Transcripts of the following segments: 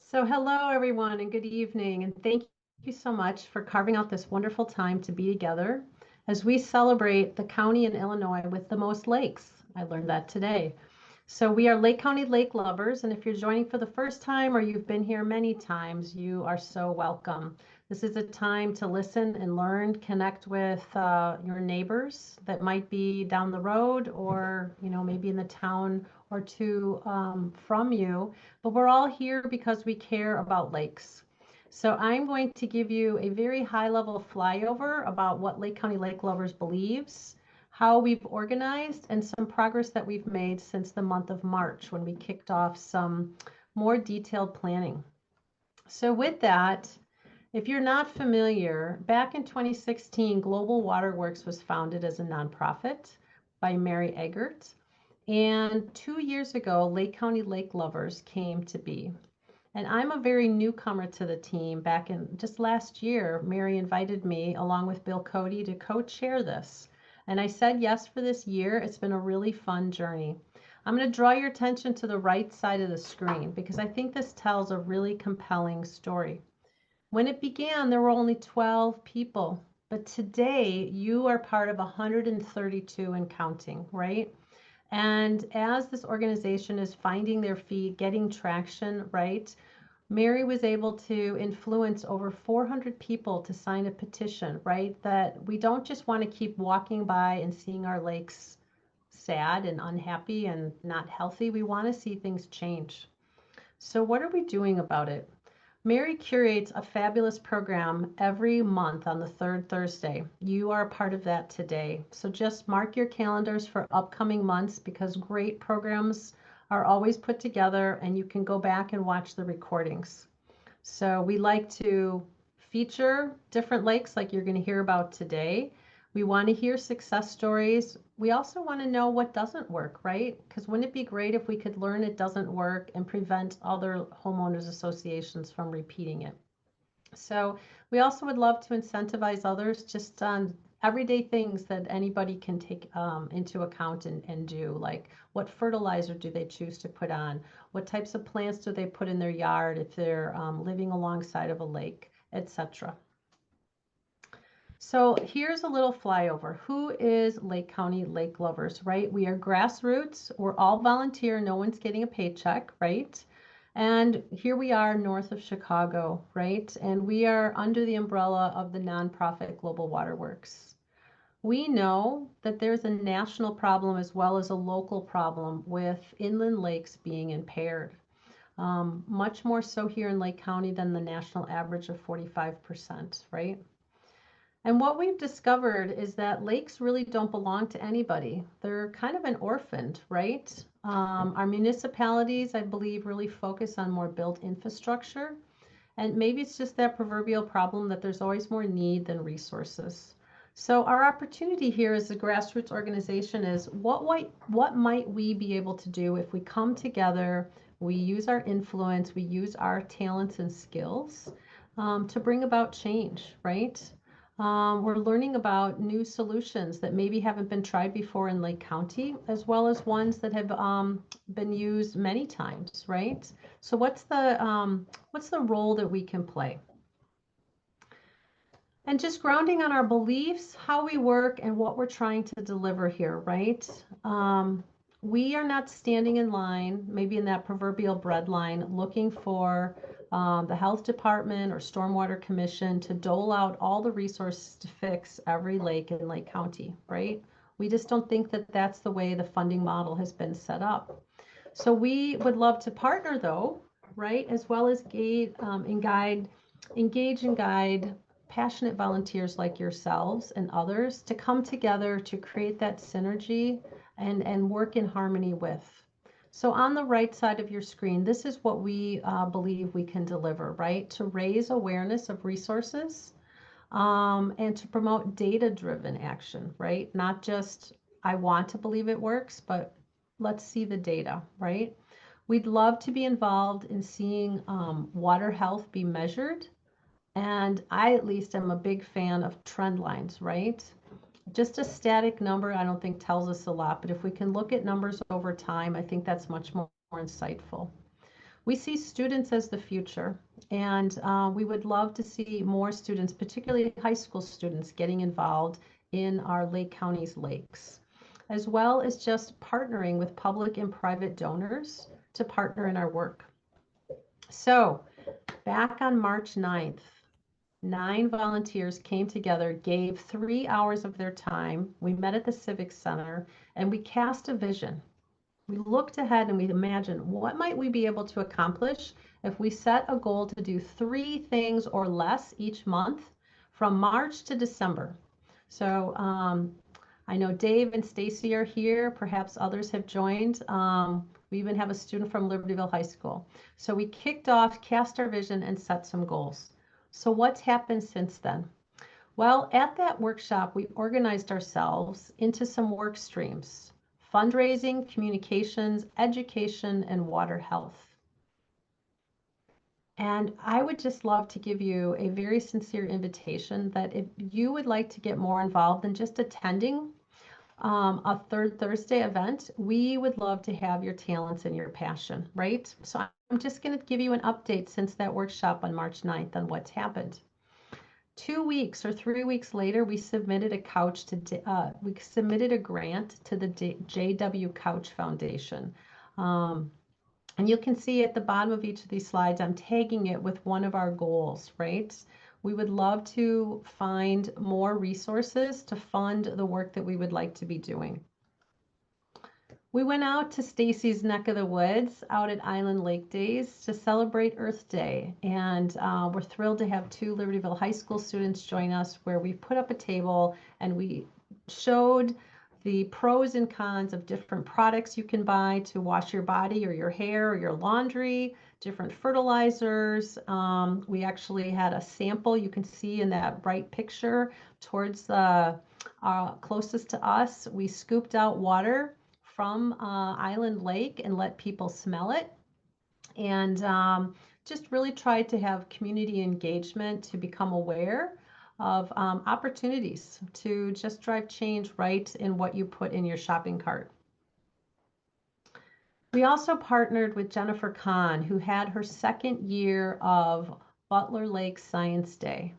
So hello everyone and good evening, and thank you so much for carving out this wonderful time to be together as we celebrate the county in Illinois with the most lakes. I learned that today. So we are Lake County lake lovers, and if you're joining for the first time or you've been here many times, you are so welcome. This is a time to listen and learn, connect with your neighbors that might be down the road or maybe in the town or two from you, but we're all here because we care about lakes. So I'm going to give you a very high level flyover about what Lake County Lake Lovers believes, how we've organized, and some progress that we've made since the month of March when we kicked off some more detailed planning. So with that, if you're not familiar, back in 2016, Global Waterworks was founded as a nonprofit by Mary Eggert. And 2 years ago, Lake County Lake Lovers came to be. And I'm a very newcomer to the team. Back in just last year, Mary invited me, along with Bill Cody, to co-chair this. And I said yes for this year. It's been a really fun journey. I'm going to draw your attention to the right side of the screen because I think this tells a really compelling story. When it began, there were only 12 people, but today you are part of 132 and counting, right? And as this organization is finding their feet, getting traction, right? Mary was able to influence over 400 people to sign a petition, right? That we don't just want to keep walking by and seeing our lakes sad and unhappy and not healthy. We want to see things change. So what are we doing about it? Mary curates a fabulous program every month on the third Thursday. You are a part of that today. So just mark your calendars for upcoming months because great programs are always put together and you can go back and watch the recordings. So we like to feature different lakes like you're going to hear about today. We want to hear success stories. We also want to know what doesn't work, right? Because wouldn't it be great if we could learn it doesn't work and prevent other homeowners associations from repeating it? So we also would love to incentivize others just on everyday things that anybody can take into account and do, like what fertilizer do they choose to put on? What types of plants do they put in their yard if they're living alongside of a lake, etc. So here's a little flyover. Who is Lake County Lake Lovers, right? We are grassroots. We're all volunteer. No one's getting a paycheck, right? And here we are north of Chicago, right? And we are under the umbrella of the nonprofit Global Waterworks. We know that there's a national problem as well as a local problem with inland lakes being impaired. Much more so here in Lake County than the national average of 45%, right? And what we've discovered is that lakes really don't belong to anybody. They're kind of an orphaned, right? Our municipalities, I believe, really focus on more built infrastructure. And maybe it's just that proverbial problem that there's always more need than resources. So our opportunity here as a grassroots organization is what might we be able to do if we come together, we use our influence, we use our talents and skills to bring about change, right? We're learning about new solutions that maybe haven't been tried before in Lake County, as well as ones that have been used many times, right? So what's the role that we can play? And just grounding on our beliefs, how we work, and what we're trying to deliver here, right? We are not standing in line, maybe in that proverbial bread line, looking for the health department or stormwater commission to dole out all the resources to fix every lake in Lake County, right? We just don't think that that's the way the funding model has been set up. So we would love to partner though, right? As well as engage and guide passionate volunteers like yourselves and others to come together to create that synergy and work in harmony with. So on the right side of your screen, this is what we believe we can deliver, right? To raise awareness of resources and to promote data-driven action, right? Not just, I want to believe it works, but let's see the data, right? We'd love to be involved in seeing water health be measured. And I at least am a big fan of trend lines, right? Just a static number, I don't think tells us a lot, but if we can look at numbers over time, I think that's much more insightful. We see students as the future, and we would love to see more students, particularly high school students, getting involved in our Lake County's lakes, as well as just partnering with public and private donors to partner in our work. So back on March 9th, 9 volunteers came together, gave 3 hours of their time. We met at the Civic Center and we cast a vision. We looked ahead and we imagined what might we be able to accomplish if we set a goal to do 3 things or less each month from March to December. So I know Dave and Stacey are here. Perhaps others have joined. We even have a student from Libertyville High School. So we kicked off, cast our vision, and set some goals. So what's happened since then? Well, at that workshop, we organized ourselves into some work streams: fundraising, communications, education, and water health. And I would just love to give you a very sincere invitation that if you would like to get more involved than just attending a third Thursday event, we would love to have your talents and your passion, right? So I'm just going to give you an update since that workshop on March 9th on what's happened. 2 weeks or 3 weeks later, we submitted a grant to the JW Couch Foundation. And you can see at the bottom of each of these slides, I'm tagging it with one of our goals, right? We would love to find more resources to fund the work that we would like to be doing. We went out to Stacey's neck of the woods out at Island Lake Days to celebrate Earth Day. And we're thrilled to have 2 Libertyville High School students join us, where we put up a table and we showed the pros and cons of different products you can buy to wash your body or your hair or your laundry, different fertilizers. We actually had a sample you can see in that bright picture towards the closest to us. We scooped out water from Island Lake and let people smell it, and just really tried to have community engagement to become aware of opportunities to just drive change right in what you put in your shopping cart. We also partnered with Jennifer Kahn, who had her 2nd year of Butler Lake Science Day.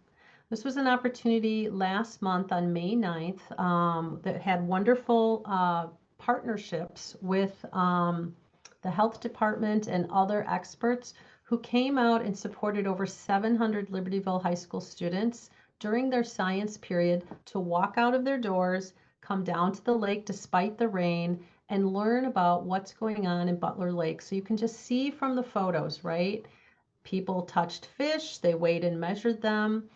This was an opportunity last month on May 9th that had wonderful partnerships with the health department and other experts who came out and supported over 700 Libertyville High School students during their science period to walk out of their doors, come down to the lake despite the rain, and learn about what's going on in Butler Lake. So you can just see from the photos, right? People touched fish, they weighed and measured them.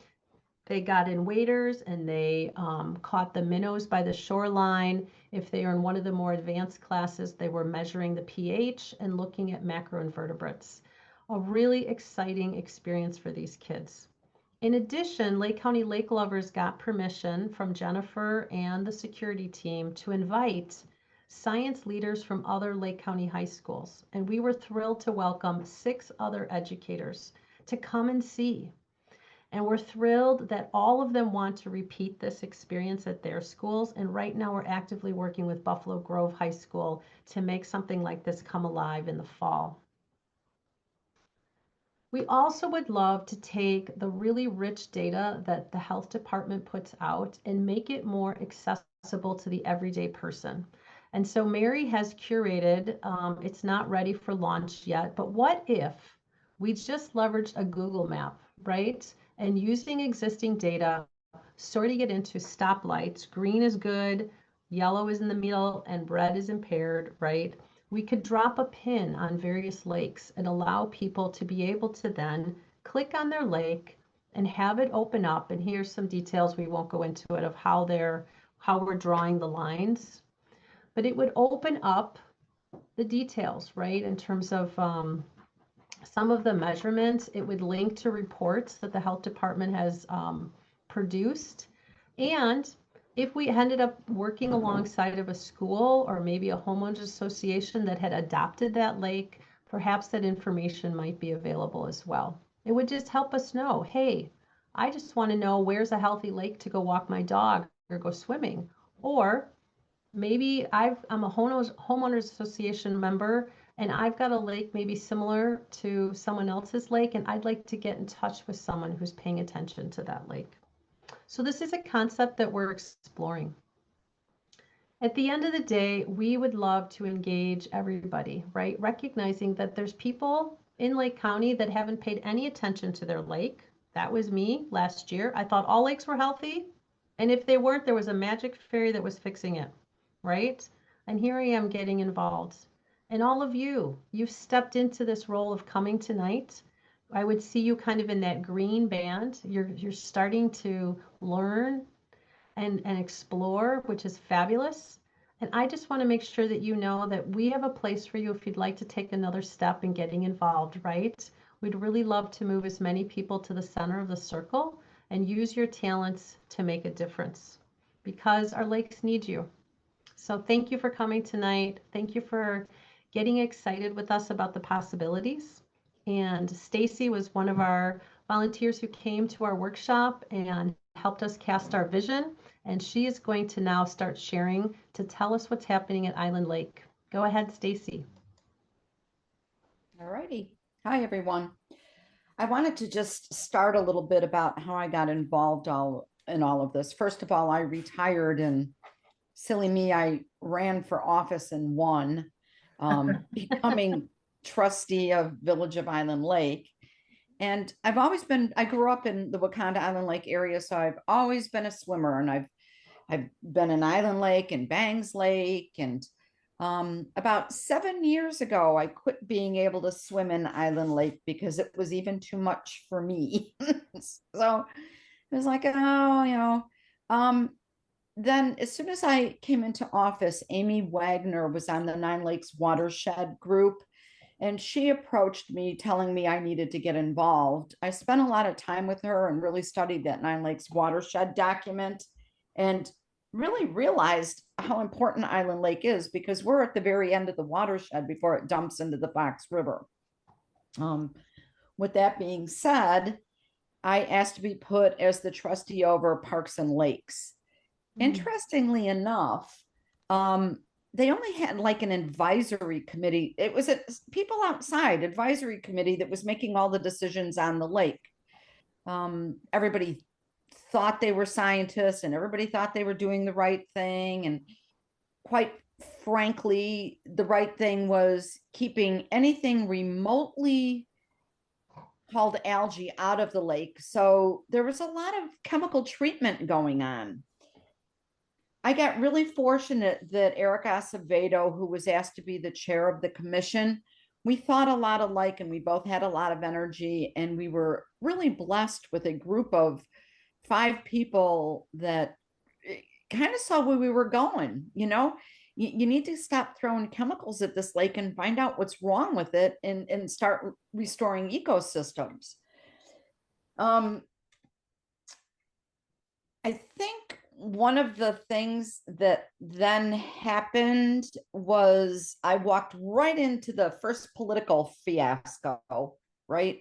They got in waders and they caught the minnows by the shoreline. If they are in one of the more advanced classes, they were measuring the pH and looking at macroinvertebrates. A really exciting experience for these kids. In addition, Lake County Lake Lovers got permission from Jennifer and the security team to invite science leaders from other Lake County high schools. And we were thrilled to welcome 6 other educators to come and see. And we're thrilled that all of them want to repeat this experience at their schools. And right now we're actively working with Buffalo Grove High School to make something like this come alive in the fall. We also would love to take the really rich data that the health department puts out and make it more accessible to the everyday person. And so Mary has curated, it's not ready for launch yet, but what if we just leveraged a Google map, right? And using existing data, sorting it into stoplights, green is good, yellow is in the middle, and red is impaired, right? We could drop a pin on various lakes and allow people to be able to then click on their lake and have it open up. And here's some details, we won't go into it, of how we're drawing the lines. But it would open up the details, right, in terms of some of the measurements. It would link to reports that the health department has produced. And if we ended up working alongside of a school or maybe a homeowners association that had adopted that lake, perhaps that information might be available as well. It would just help us know, hey, I just want to know where's a healthy lake to go walk my dog or go swimming. Or maybe I'm a homeowners association member and I've got a lake maybe similar to someone else's lake, and I'd like to get in touch with someone who's paying attention to that lake. So this is a concept that we're exploring. At the end of the day, we would love to engage everybody, right? Recognizing that there's people in Lake County that haven't paid any attention to their lake. That was me last year. I thought all lakes were healthy, and if they weren't, there was a magic fairy that was fixing it, right? And here I am getting involved. And all of you, you've stepped into this role of coming tonight. I would see you kind of in that green band. You're starting to learn and explore, which is fabulous. And I just want to make sure that you know that we have a place for you if you'd like to take another step in getting involved, right? We'd really love to move as many people to the center of the circle and use your talents to make a difference because our lakes need you. So thank you for coming tonight. Thank you for getting excited with us about the possibilities. And Stacey was one of our volunteers who came to our workshop and helped us cast our vision. And she is going to now start sharing to tell us what's happening at Island Lake. Go ahead, Stacey. All righty. Hi, everyone. I wanted to just start a little bit about how I got involved in all of this. First of all, I retired, and silly me, I ran for office and won, becoming trustee of Village of Island Lake. And I grew up in the Wakanda Island Lake area, so I've always been a swimmer, and I've been in Island Lake and Bangs Lake. And about 7 years ago, I quit being able to swim in Island Lake because it was even too much for me. So it was like, oh, then as soon as I came into office, Amy Wagner was on the Nine Lakes Watershed group, and she approached me telling me I needed to get involved. I spent a lot of time with her and really studied that Nine Lakes Watershed document and really realized how important Island Lake is because we're at the very end of the watershed before it dumps into the Fox River. With that being said, I asked to be put as the trustee over Parks and Lakes. Interestingly enough, they only had like an advisory committee. It was a people outside advisory committee that was making all the decisions on the lake. Everybody thought they were scientists and everybody thought they were doing the right thing. And quite frankly, the right thing was keeping anything remotely called algae out of the lake. So there was a lot of chemical treatment going on. I got really fortunate that Eric Acevedo, who was asked to be the chair of the commission, we thought a lot alike and we both had a lot of energy. And we were really blessed with a group of 5 people that kind of saw where we were going. You need to stop throwing chemicals at this lake and find out what's wrong with it and start restoring ecosystems. I think one of the things that then happened was I walked right into the first political fiasco, right?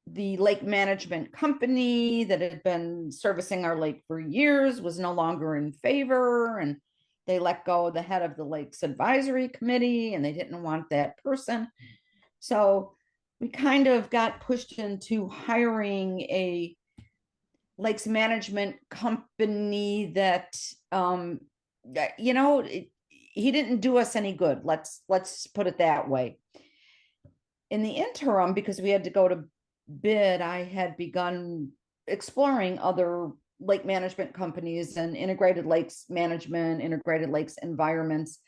The lake management company that had been servicing our lake for years was no longer in favor, and they let go of the head of the lake's advisory committee, and they didn't want that person. So we kind of got pushed into hiring a lakes management company that he didn't do us any good. Let's put it that way. In the interim, because we had to go to bid, I had begun exploring other lake management companies and integrated lakes management, integrated lakes environments.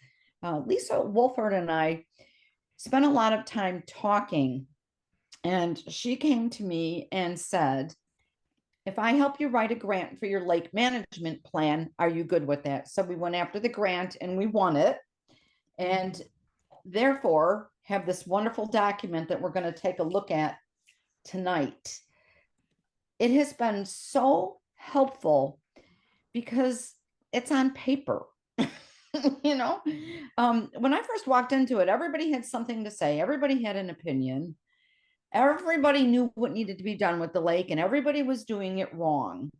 Lisa Wolford and I spent a lot of time talking, and she came to me and said, if I help you write a grant for your lake management plan, are you good with that? So we went after the grant and we won it. And therefore have this wonderful document that we're going to take a look at tonight. It has been so helpful because it's on paper. When I first walked into it, everybody had something to say. Everybody had an opinion. Everybody knew what needed to be done with the lake, and everybody was doing it wrong.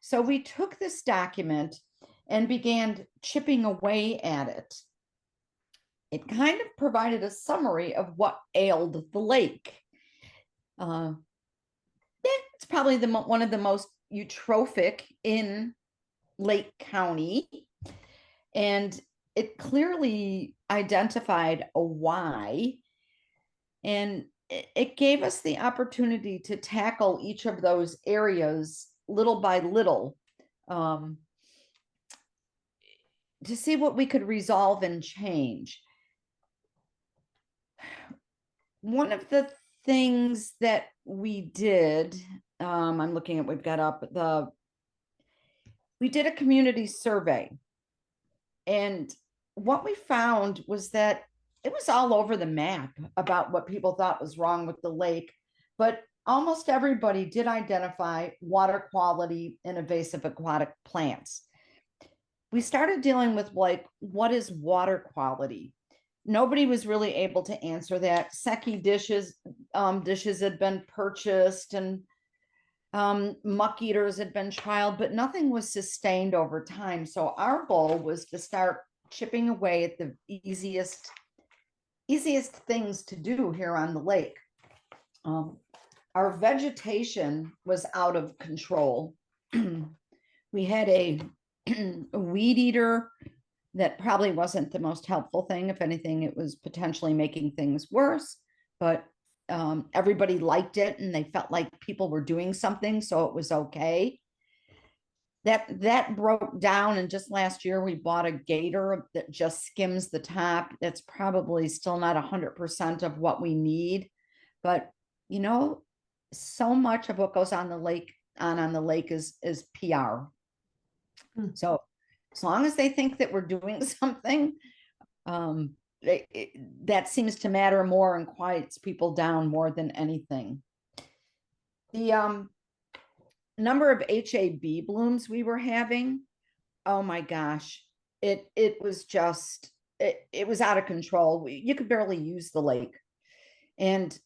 So we took this document and began chipping away at it. it kind of provided a summary of what ailed the lake. It's probably one of the most eutrophic in Lake County, and it clearly identified a why, and it gave us the opportunity to tackle each of those areas little by little, to see what we could resolve and change. One of the things that we did, I'm looking at, we've got up we did a community survey, and what we found was that it was all over the map about what people thought was wrong with the lake, but almost everybody did identify water quality and invasive aquatic plants. We started dealing with, like, what is water quality? Nobody was really able to answer that. Seki dishes had been purchased, and muck eaters had been trialed, but nothing was sustained over time. So our goal was to start chipping away at the easiest things to do here on the lake. Our vegetation was out of control. We had a weed eater that probably wasn't the most helpful thing. If anything, it was potentially making things worse, but everybody liked it and they felt like people were doing something, so it was okay. That broke down, and just last year we bought a gator that just skims the top. That's probably still not 100% of what we need, but so much of what goes on the lake is PR. So as long as they think that we're doing something, that seems to matter more and quiets people down more than anything. The number of HAB blooms we were having, oh my gosh, it was just, it was out of control. You could barely use the lake. And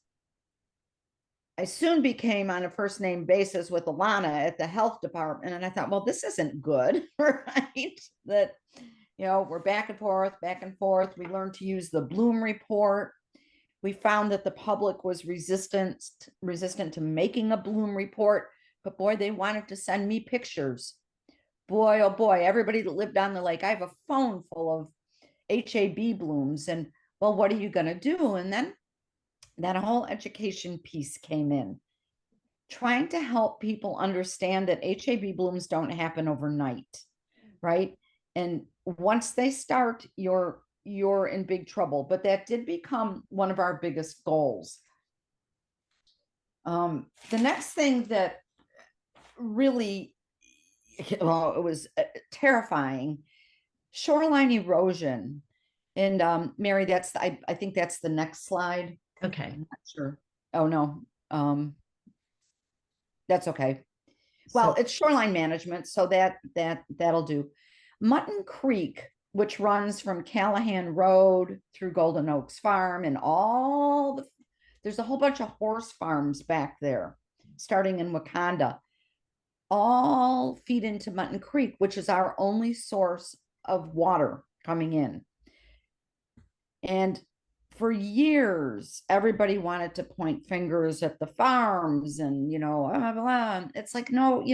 I soon became on a first name basis with Alana at the health department. And I thought, well, this isn't good, right? That, we're back and forth. We learned to use the bloom report. We found that the public was resistant to making a bloom report, but boy, they wanted to send me pictures. Boy, oh boy, everybody that lived on the lake, I have a phone full of HAB blooms. And well, what are you going to do? And then that whole education piece came in, trying to help people understand that HAB blooms don't happen overnight, right? And once they start, you're in big trouble. But that did become one of our biggest goals. The next thing that really, it was terrifying, shoreline erosion. And Mary, I think that's the next slide. Okay. I'm not sure. Oh no. That's okay. Well, it's shoreline management, so that'll do. Mutton Creek, which runs from Callahan Road through Golden Oaks Farm, and there's a whole bunch of horse farms back there, starting in Wakanda, all feed into Mutton Creek, which is our only source of water coming in. And for years, everybody wanted to point fingers at the farms and, blah, blah. It's like, no,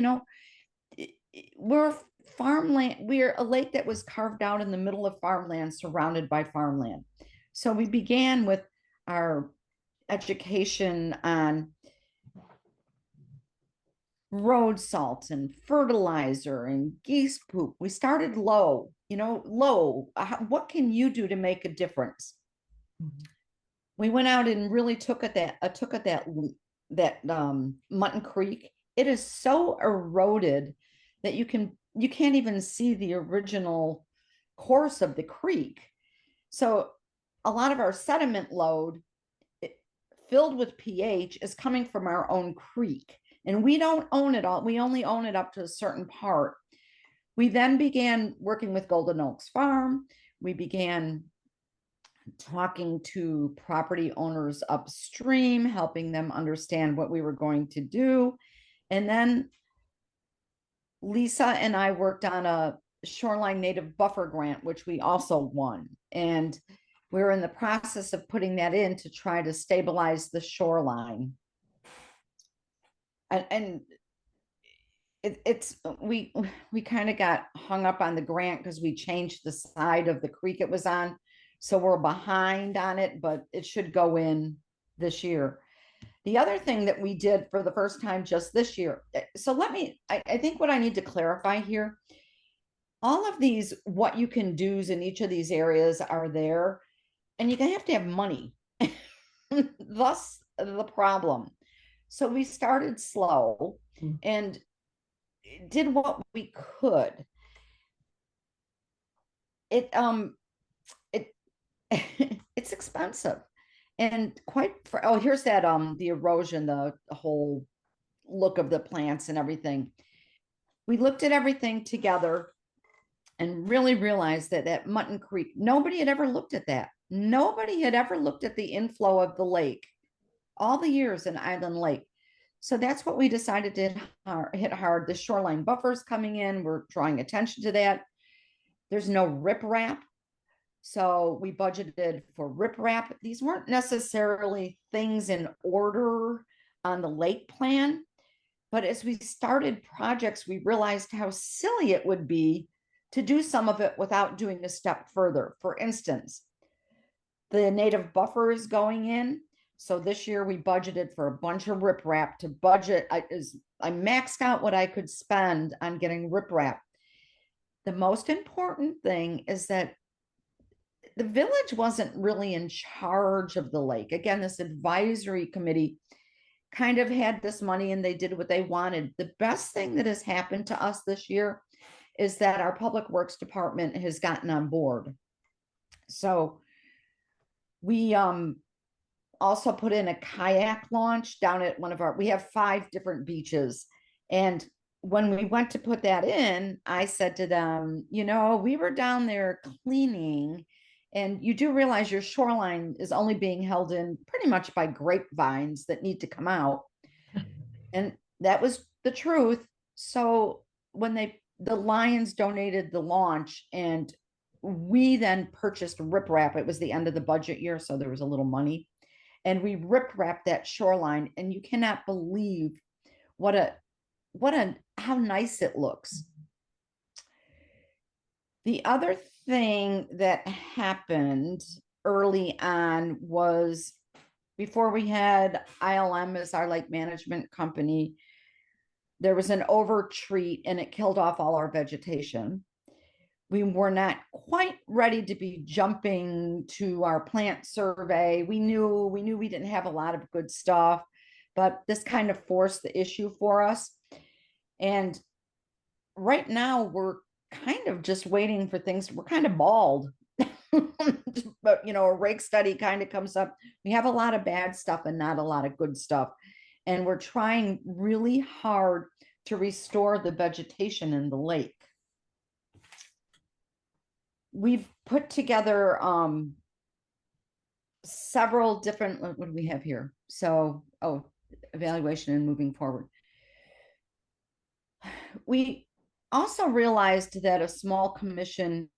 we're farmland. We're a lake that was carved out in the middle of farmland, surrounded by farmland. So we began with our education on road salt and fertilizer and geese poop. We started low, what can you do to make a difference? We went out and really took at that Mutton Creek. It is so eroded that you can't even see the original course of the creek. So a lot of our sediment load filled with pH is coming from our own creek, and we don't own it all. We only own it up to a certain part. We then began working with Golden Oaks Farm. We began talking to property owners upstream, helping them understand what we were going to do. And then Lisa and I worked on a shoreline native buffer grant, which we also won. And We're in the process of putting that in to try to stabilize the shoreline. And it's we kind of got hung up on the grant because we changed the side of the creek it was on. So we're behind on it, but it should go in this year. The other thing that we did for the first time just this year. So I think what I need to clarify here, all of these, what you can do's in each of these areas are there, and you're gonna have to have money. Thus the problem. So we started slow and did what we could. It it's expensive and here's that the erosion, the whole look of the plants and everything. We looked at everything together and really realized that at Mutton Creek, nobody had ever looked at that. Nobody had ever looked at the inflow of the lake all the years in Island Lake. So that's what we decided to hit hard. The shoreline buffers coming in, we're drawing attention to that. There's no riprap. So we budgeted for riprap. These weren't necessarily things in order on the lake plan, but as we started projects, we realized how silly it would be to do some of it without doing a step further. For instance, the native buffer is going in. So this year we budgeted for a bunch of riprap to budget. I maxed out what I could spend on getting riprap. The most important thing is that the village wasn't really in charge of the lake. Again, this advisory committee kind of had this money and they did what they wanted. The best thing that has happened to us this year is that our public works department has gotten on board. So we also put in a kayak launch down at we have 5 different beaches. And when we went to put that in, I said to them, we were down there cleaning, and you do realize your shoreline is only being held in pretty much by grapevines that need to come out. And that was the truth. So when the Lions donated the launch, and we then purchased riprap, it was the end of the budget year, so there was a little money, and we riprapped that shoreline, and you cannot believe how nice it looks. The other thing that happened early on was, before we had ILM as our lake management company, there was an overtreat and it killed off all our vegetation. We were not quite ready to be jumping to our plant survey. We knew we didn't have a lot of good stuff, but this kind of forced the issue for us. And right now we're kind of just waiting for things. We're kind of bald, but a rake study kind of comes up. We have a lot of bad stuff and not a lot of good stuff. And we're trying really hard to restore the vegetation in the lake. We've put together several different, what do we have here? So, evaluation and moving forward. We also realized that a small commission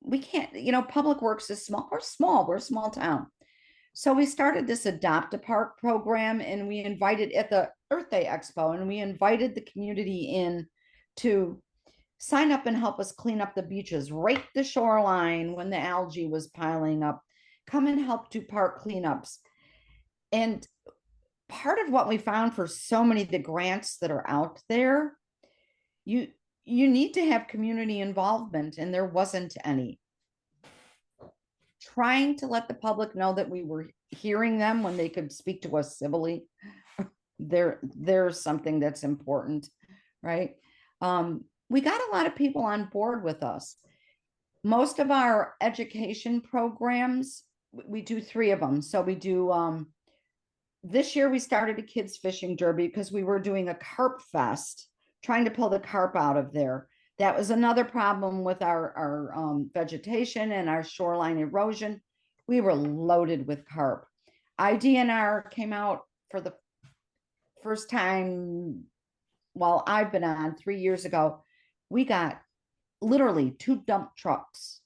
we can't, Public Works is small. We're a small town. So we started this Adopt a Park program, and we invited at the Earth Day Expo, and we invited the community in to sign up and help us clean up the beaches, rake the shoreline when the algae was piling up, come and help do park cleanups. And part of what we found for so many of the grants that are out there, you need to have community involvement, and there wasn't any. Trying to let the public know that we were hearing them when they could speak to us civilly, there's something that's important, right? We got a lot of people on board with us. Most of our education programs, we do 3 of them. So we do, this year we started a kids fishing derby because we were doing a carp fest, trying to pull the carp out of there. That was another problem with our vegetation and our shoreline erosion. We were loaded with carp. IDNR came out for the first time while I've been on 3 years ago. We got literally 2 dump trucks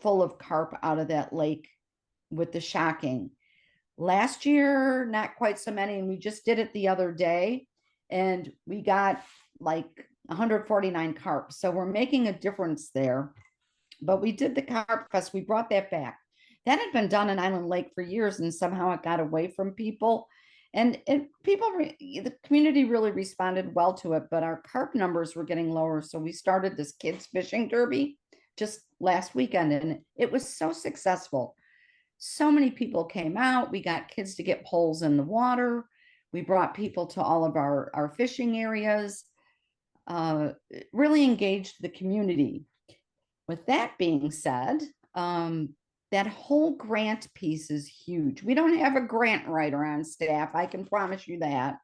full of carp out of that lake with the shocking. Last year, not quite so many, and we just did it the other day, and we got like 149 carp. So we're making a difference there. But we did the Carp Fest. We brought that back. That had been done in Island Lake for years, and somehow it got away from people. And the community really responded well to it, but our carp numbers were getting lower. So we started this kids fishing derby just last weekend, and it was so successful. So many people came out. We got kids to get poles in the water. We brought people to all of our fishing areas, really engaged the community. With that being said, that whole grant piece is huge. We don't have a grant writer on staff. I can promise you that.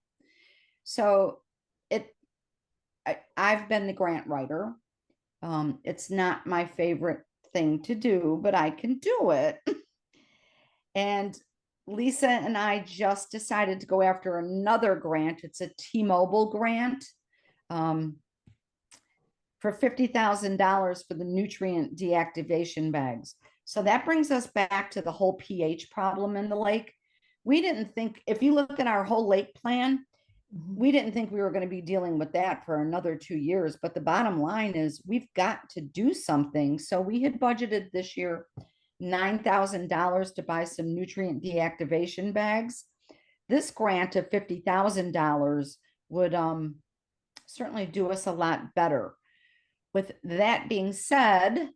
So I've been the grant writer. It's not my favorite thing to do, but I can do it. And Lisa and I just decided to go after another grant. It's a T-Mobile grant. For $50,000 for the nutrient deactivation bags. So that brings us back to the whole pH problem in the lake. We didn't think, if you look at our whole lake plan, we didn't think we were going to be dealing with that for another 2 years. But the bottom line is we've got to do something. So we had budgeted this year $9,000 to buy some nutrient deactivation bags. This grant of $50,000 would certainly do us a lot better. With that being said,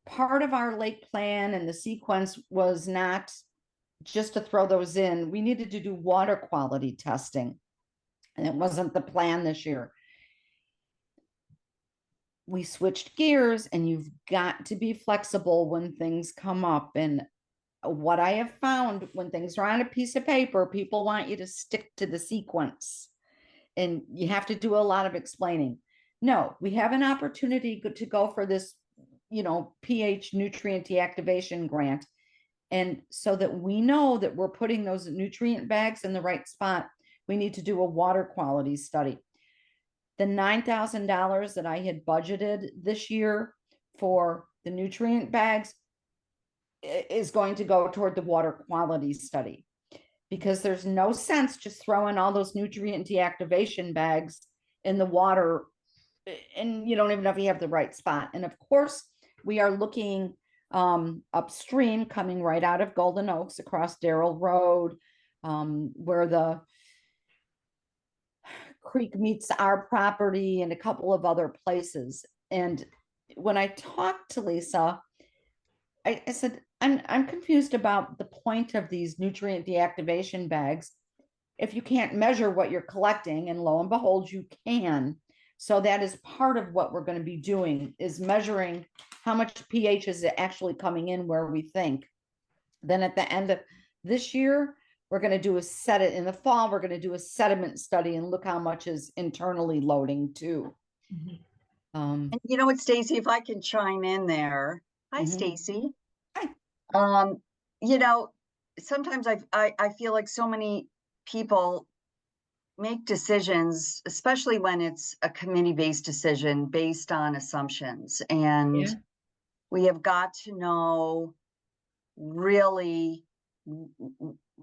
part of our lake plan and the sequence was not just to throw those in. We needed to do water quality testing, and it wasn't the plan this year. We switched gears, and you've got to be flexible when things come up. And what I have found, when things are on a piece of paper, people want you to stick to the sequence, and you have to do a lot of explaining. No, we have an opportunity to go for this, pH nutrient deactivation grant. And so that we know that we're putting those nutrient bags in the right spot, we need to do a water quality study. The $9,000 that I had budgeted this year for the nutrient bags is going to go toward the water quality study, because there's no sense just throwing all those nutrient deactivation bags in the water and you don't even know if you have the right spot. And of course, we are looking upstream, coming right out of Golden Oaks across Darrell Road, where the creek meets our property and a couple of other places. And when I talked to Lisa, I said, I'm confused about the point of these nutrient deactivation bags if you can't measure what you're collecting. And lo and behold, you can. So that is part of what we're going to be doing, is measuring how much pH is actually coming in where we think. Then at the end of this year, we're going to do in the fall, we're going to do a sediment study and look how much is internally loading too. And you know what, Stacey, if I can chime in there. Hi, Stacey. Hi. Sometimes I feel like so many people make decisions, especially when it's a committee-based decision based on assumptions. And we have got to know really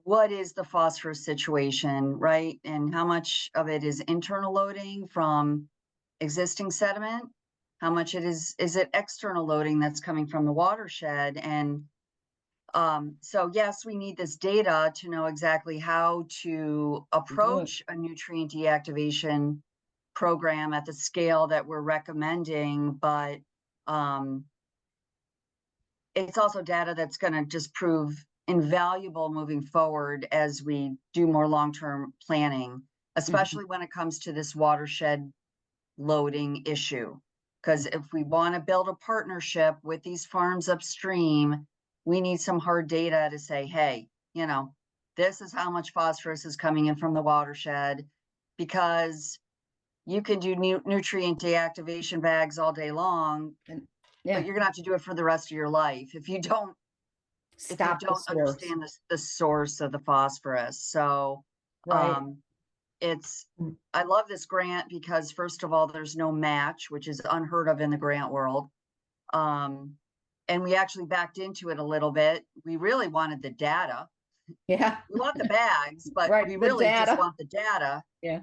what is the phosphorus situation, right? And how much of it is internal loading from existing sediment? How much is it external loading that's coming from the watershed? And so yes, we need this data to know exactly how to approach a nutrient deactivation program at the scale that we're recommending, but it's also data that's going to just prove invaluable moving forward as we do more long-term planning, especially when it comes to this watershed loading issue. Because if we want to build a partnership with these farms upstream, we need some hard data to say, hey, this is how much phosphorus is coming in from the watershed, because you can do nutrient deactivation bags all day long, but you're going to have to do it for the rest of your life if you don't understand the source of the phosphorus. So I love this grant because, first of all, there's no match, which is unheard of in the grant world. and we actually backed into it a little bit. We really wanted the data. Yeah. We want the bags, but Right, we the really just data. want the data. Yeah.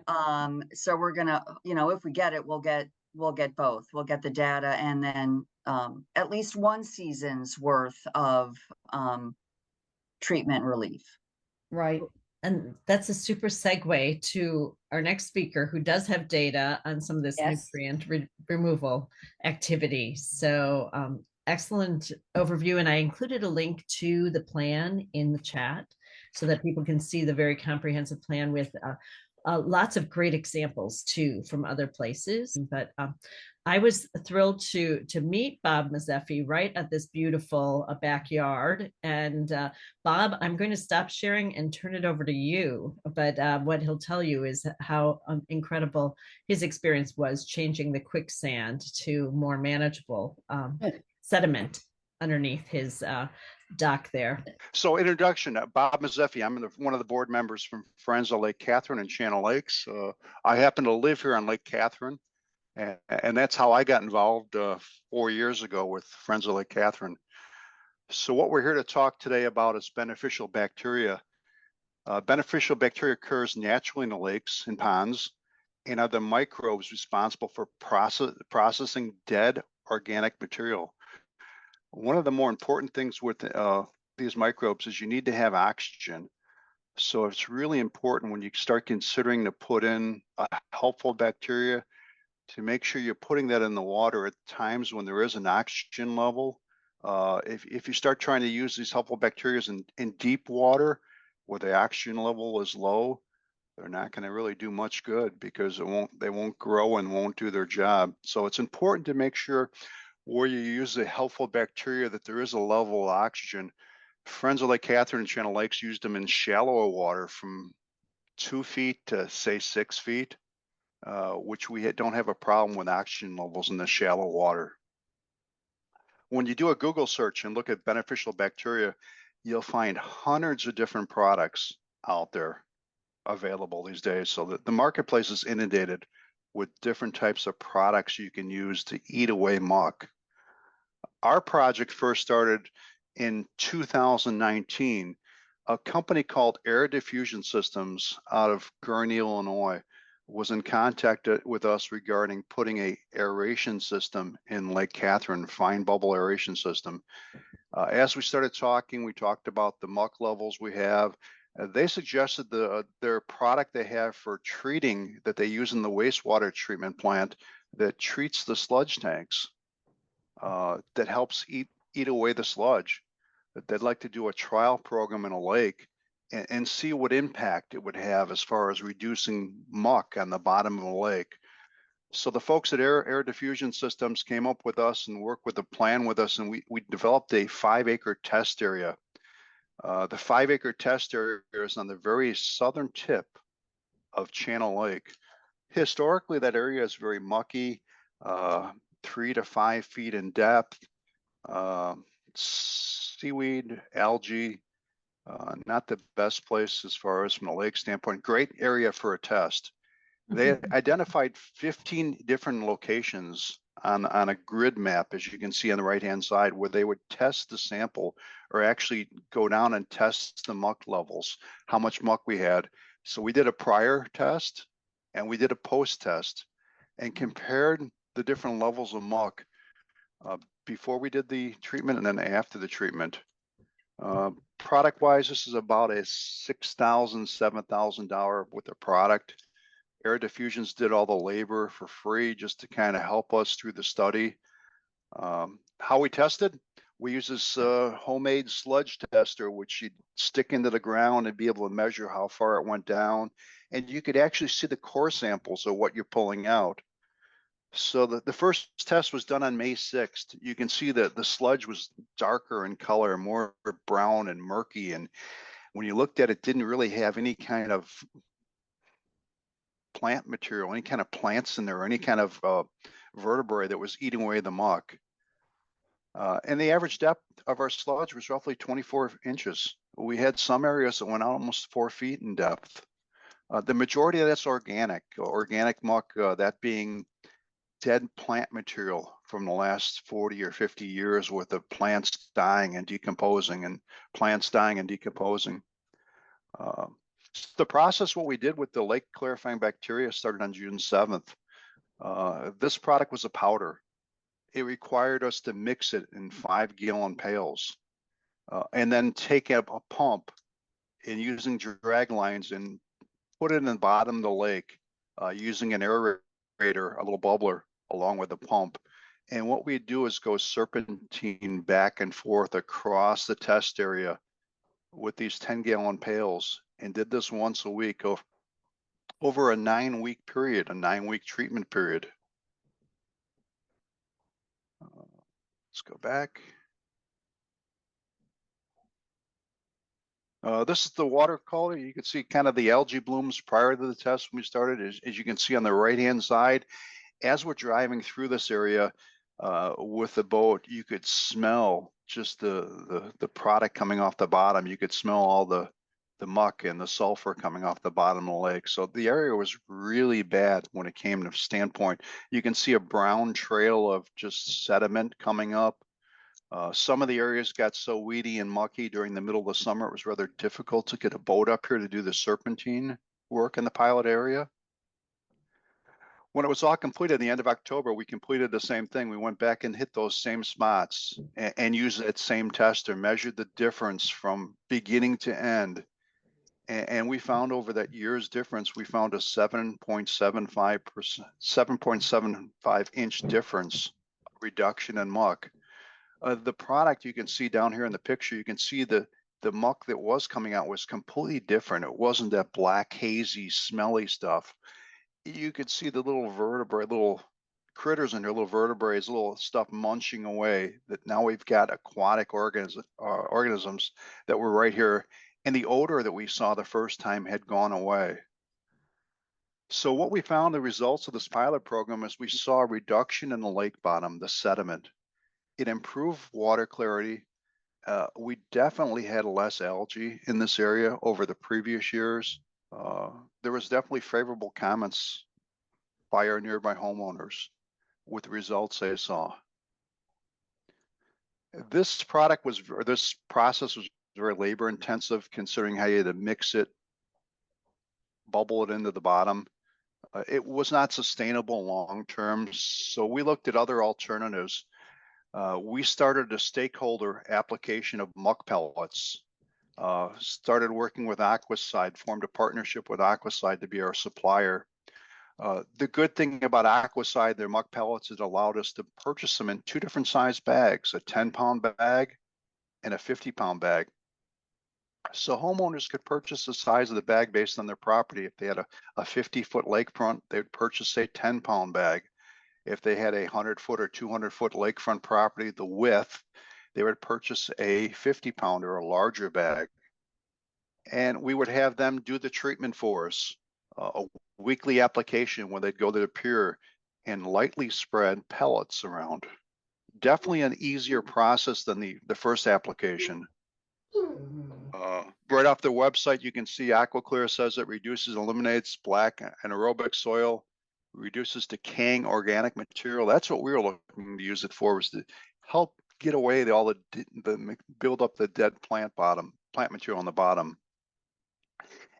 So we're gonna, if we get it, we'll get both. We'll get the data and then at least one season's worth of treatment relief. Right. And that's a super segue to our next speaker, who does have data on some of this Yes. nutrient removal activity. So excellent overview. And I included a link to the plan in the chat so that people can see the very comprehensive plan with lots of great examples too from other places. But I was thrilled to meet Bob Mazzeffi right at this beautiful backyard. And Bob, I'm going to stop sharing and turn it over to you. But what he'll tell you is how incredible his experience was changing the quicksand to more manageable sediment underneath his dock there. So introduction, Bob Mazzeffi. I'm one of the board members from Friends of Lake Catherine and Channel Lakes. I happen to live here on Lake Catherine. And that's how I got involved 4 years ago with Friends of Lake Catherine. So what we're here to talk today about is beneficial bacteria. Beneficial bacteria occurs naturally in the lakes and ponds and are the microbes responsible for processing dead organic material. One of the more important things with these microbes is you need to have oxygen. So it's really important when you start considering to put in a helpful bacteria to make sure you're putting that in the water at times when there is an oxygen level. If you start trying to use these helpful bacteria in deep water where the oxygen level is low, they're not going to really do much good because they won't grow and won't do their job. So it's important to make sure where you use the helpful bacteria that there is a level of oxygen. Friends of Lake Catherine and Channel Lakes used them in shallower water from 2 feet to say 6 feet. Which we don't have a problem with oxygen levels in the shallow water. When you do a Google search and look at beneficial bacteria, you'll find hundreds of different products out there available these days. So the marketplace is inundated with different types of products you can use to eat away muck. Our project first started in 2019. A company called Air Diffusion Systems out of Gurnee, Illinois, was in contact with us regarding putting a aeration system in Lake Catherine, fine bubble aeration system. As we started talking, we talked about the muck levels we have. They suggested their product they have for treating that they use in the wastewater treatment plant that treats the sludge tanks, that helps eat away the sludge. That they'd like to do a trial program in a lake and see what impact it would have as far as reducing muck on the bottom of a lake. So the folks at Air Diffusion Systems came up with us and worked with a plan with us, and we developed a 5-acre test area. The 5-acre test area is on the very southern tip of Channel Lake. Historically, that area is very mucky, 3 to 5 feet in depth, seaweed, algae. Not the best place as far as from a lake standpoint. Great area for a test. They identified 15 different locations on a grid map, as you can see on the right-hand side, where they would test the sample or actually go down and test the muck levels, how much muck we had. So we did a prior test and we did a post test and compared the different levels of muck before we did the treatment and then after the treatment. Product wise, this is about a $6,000, $7,000 worth of product. Air Diffusions did all the labor for free just to kind of help us through the study. How we tested? We use this homemade sludge tester, which you'd stick into the ground and be able to measure how far it went down. And you could actually see the core samples of what you're pulling out. So the first test was done on May 6th. You can see that the sludge was darker in color, more brown and murky. And when you looked at it, didn't really have any kind of plant material, any kind of plants in there, or any kind of vertebrae that was eating away the muck. And the average depth of our sludge was roughly 24 inches. We had some areas that went out almost 4 feet in depth. The majority of that's organic muck, that being dead plant material from the last 40 or 50 years worth of plants dying and decomposing and plants dying and decomposing. The process, what we did with the lake clarifying bacteria started on June 7th. This product was a powder. It required us to mix it in 5-gallon pails and then take up a pump and using drag lines and put it in the bottom of the lake using an aerator, a little bubbler, along with a pump. And what we do is go serpentine back and forth across the test area with these 10-gallon pails, and did this once a week over a 9-week period, a 9-week treatment period. Let's go back. This is the water quality. You can see kind of the algae blooms prior to the test when we started. As you can see on the right-hand side, as we're driving through this area with the boat, you could smell just the product coming off the bottom. You could smell all the muck and the sulfur coming off the bottom of the lake. So the area was really bad when it came to standpoint. You can see a brown trail of just sediment coming up. Some of the areas got so weedy and mucky during the middle of the summer, it was rather difficult to get a boat up here to do the serpentine work in the pilot area. When it was all completed at the end of October, we completed the same thing. We went back and hit those same spots and used that same tester, measured the difference from beginning to end. And we found over that year's difference, we found a 7.75 inch difference reduction in muck. The product you can see down here in the picture, you can see the muck that was coming out was completely different. It wasn't that black, hazy, smelly stuff. You could see the little vertebrae, little critters in there, little vertebrae, little stuff munching away. That now we've got aquatic organisms that were right here. And the odor that we saw the first time had gone away. So what we found, the results of this pilot program, is we saw a reduction in the lake bottom, the sediment. It improved water clarity. We definitely had less algae in this area over the previous years. There was definitely favorable comments by our nearby homeowners with the results they saw. This process was very labor intensive, considering how you had to mix it, bubble it into the bottom. It was not sustainable long term, so we looked at other alternatives. We started a stakeholder application of muck pellets, started working with Aquaside, formed a partnership with Aquaside to be our supplier. The good thing about Aquaside, their muck pellets, it allowed us to purchase them in 2 different size bags, a 10-pound bag and a 50-pound bag. So homeowners could purchase the size of the bag based on their property. If they had a 50-foot lakefront, they would purchase a 10-pound bag. If they had a 100-foot or 200-foot lakefront property, the width, they would purchase a 50-pound or a larger bag. And we would have them do the treatment for us, a weekly application where they'd go to the pier and lightly spread pellets around. Definitely an easier process than the first application. Right off the website, you can see AquaClear says it reduces, eliminates black anaerobic soil, reduces decaying organic material. That's what we were looking to use it for, was to help get away all the build up the dead plant material on the bottom.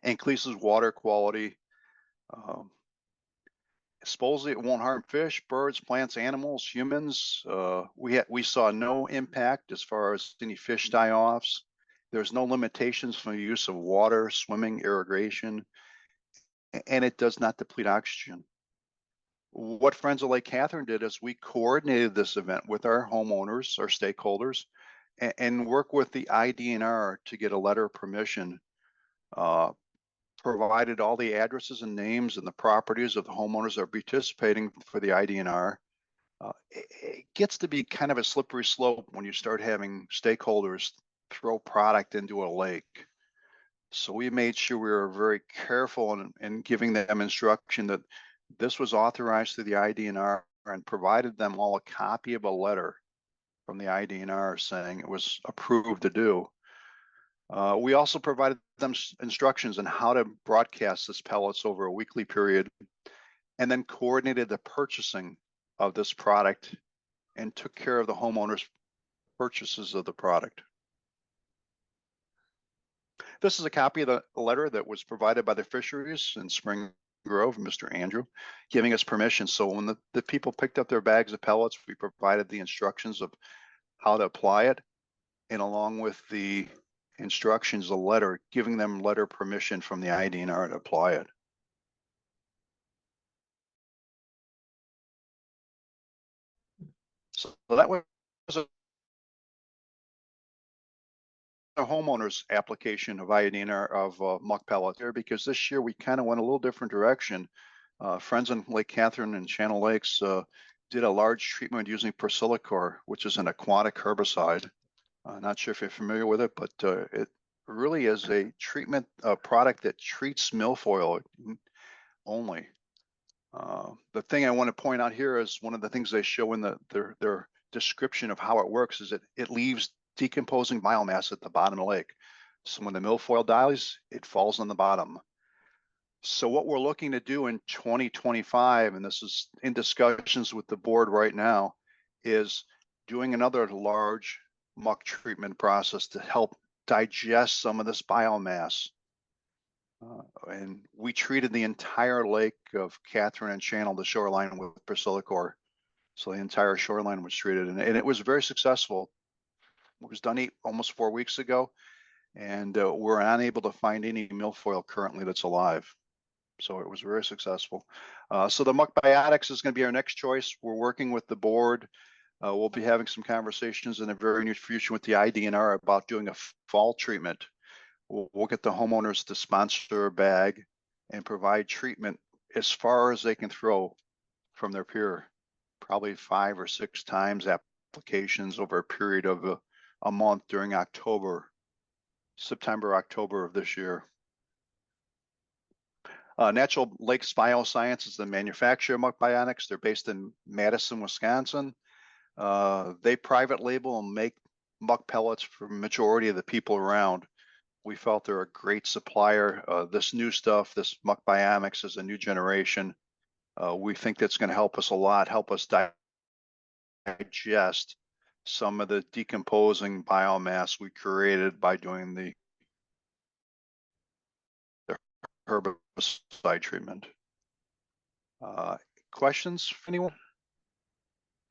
Increases water quality. Supposedly it won't harm fish, birds, plants, animals, humans. We saw no impact as far as any fish die-offs. There's no limitations for the use of water, swimming, irrigation, and it does not deplete oxygen. What Friends of Lake Catherine did is we coordinated this event with our homeowners, our stakeholders, and work with the IDNR to get a letter of permission. Provided all the addresses and names and the properties of the homeowners that are participating for the IDNR. It gets to be kind of a slippery slope when you start having stakeholders throw product into a lake. So we made sure we were very careful in giving them instruction that this was authorized through the IDNR, and provided them all a copy of a letter from the IDNR saying it was approved to do. We also provided them instructions on how to broadcast this pellets over a weekly period, and then coordinated the purchasing of this product and took care of the homeowners' purchases of the product. This is a copy of the letter that was provided by the fisheries in Spring Grove, Mr. Andrew, giving us permission. So when the people picked up their bags of pellets, we provided the instructions of how to apply it, and along with the instructions, a letter giving them letter permission from the IDNR to apply it. So that was a homeowner's application of IDNR of muck pellet there, because this year we kind of went a little different direction. Friends in Lake Catherine and Channel Lakes did a large treatment using Persilicor, which is an aquatic herbicide. Not sure if you're familiar with it, but it really is a treatment product that treats milfoil only. The thing I want to point out here is one of the things they show in their description of how it works is it leaves decomposing biomass at the bottom of the lake. So when the milfoil dies, it falls on the bottom. So what we're looking to do in 2025, and this is in discussions with the board right now, is doing another large muck treatment process to help digest some of this biomass. And we treated the entire lake of Catherine and Channel, the shoreline, with Persilicor. So the entire shoreline was treated, and it was very successful. It was done almost 4 weeks ago, and we're unable to find any milfoil currently that's alive. So it was very successful. So the muck biotics is going to be our next choice. We're working with the board. We'll be having some conversations in the very near future with the IDNR about doing a fall treatment. We'll get the homeowners to sponsor a bag and provide treatment as far as they can throw from their pier, probably 5 or 6 times applications over a period of a month during September, October of this year. Natural Lakes Bioscience is the manufacturer of muck biotics. They're based in Madison, Wisconsin. They private label and make muck pellets for the majority of the people around. We felt they're a great supplier. This new stuff, this muck biomics, is a new generation. We think that's going to help us a lot, help us digest some of the decomposing biomass we created by doing the herbicide treatment. Questions, anyone?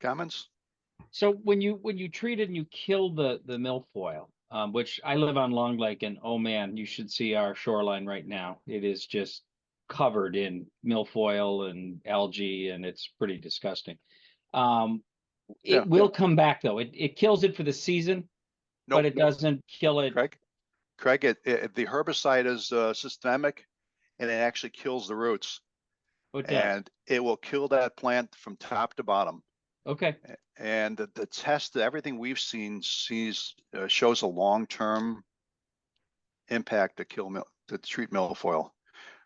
Comments? So when you treated and you killed the milfoil, which I live on Long Lake, and oh man, you should see our shoreline right now. It is just covered in milfoil and algae, and it's pretty disgusting. It will come back though. It kills it for the season, but it doesn't kill it. Craig, the herbicide is systemic, and it actually kills the roots. And it will kill that plant from top to bottom. Okay. And the test, everything we've seen shows a long-term impact to treat milfoil.